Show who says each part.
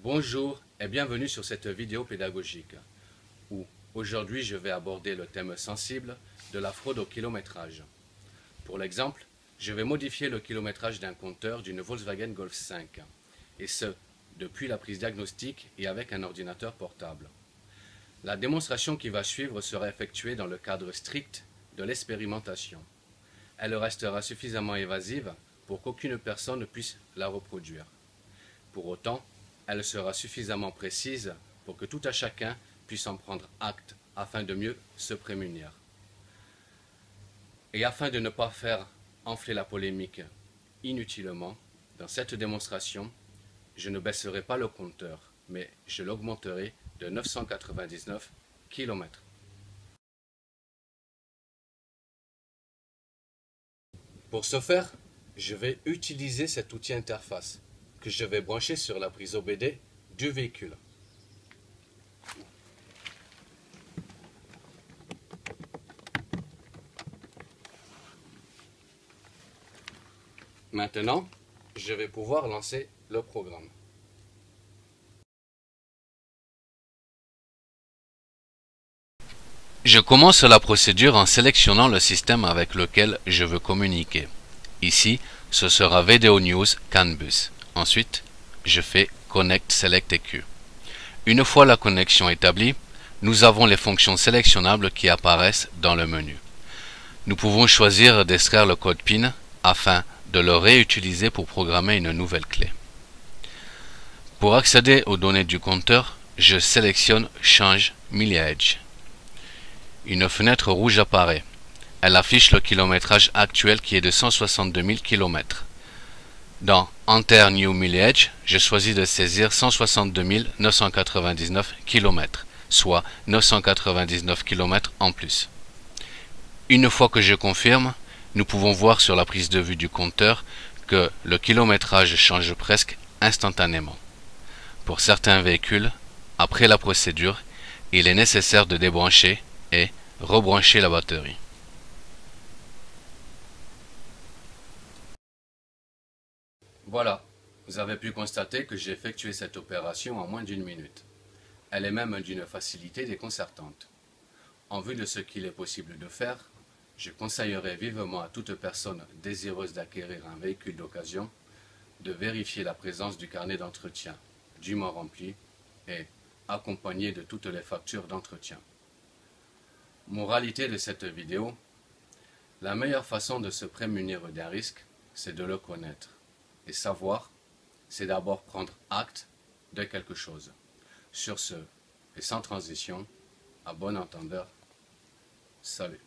Speaker 1: Bonjour et bienvenue sur cette vidéo pédagogique où aujourd'hui je vais aborder le thème sensible de la fraude au kilométrage. Pour l'exemple, je vais modifier le kilométrage d'un compteur d'une Volkswagen Golf 5 et ce, depuis la prise diagnostique et avec un ordinateur portable. La démonstration qui va suivre sera effectuée dans le cadre strict de l'expérimentation. Elle restera suffisamment évasive pour qu'aucune personne ne puisse la reproduire. Pour autant, elle sera suffisamment précise pour que tout à chacun puisse en prendre acte afin de mieux se prémunir. Et afin de ne pas faire enfler la polémique inutilement, dans cette démonstration, je ne baisserai pas le compteur, mais je l'augmenterai de 999 km. Pour ce faire, je vais utiliser cet outil interface que je vais brancher sur la prise OBD du véhicule. Maintenant, je vais pouvoir lancer le programme. Je commence la procédure en sélectionnant le système avec lequel je veux communiquer. Ici, ce sera Video News CAN bus. Ensuite, je fais Connect Select EQ. Une fois la connexion établie, nous avons les fonctions sélectionnables qui apparaissent dans le menu. Nous pouvons choisir d'extraire le code PIN afin de le réutiliser pour programmer une nouvelle clé. Pour accéder aux données du compteur, je sélectionne Change Mileage. Une fenêtre rouge apparaît. Elle affiche le kilométrage actuel qui est de 162 000 km. Dans Enter New Mileage, je choisis de saisir 162 999 km, soit 999 km en plus. Une fois que je confirme, nous pouvons voir sur la prise de vue du compteur que le kilométrage change presque instantanément. Pour certains véhicules, après la procédure, il est nécessaire de débrancher et rebrancher la batterie. Voilà, vous avez pu constater que j'ai effectué cette opération en moins d'une minute. Elle est même d'une facilité déconcertante. En vue de ce qu'il est possible de faire, je conseillerais vivement à toute personne désireuse d'acquérir un véhicule d'occasion de vérifier la présence du carnet d'entretien dûment rempli et accompagné de toutes les factures d'entretien. Moralité de cette vidéo, la meilleure façon de se prémunir d'un risque, c'est de le connaître. Et savoir, c'est d'abord prendre acte de quelque chose. Sur ce, et sans transition, à bon entendeur, salut.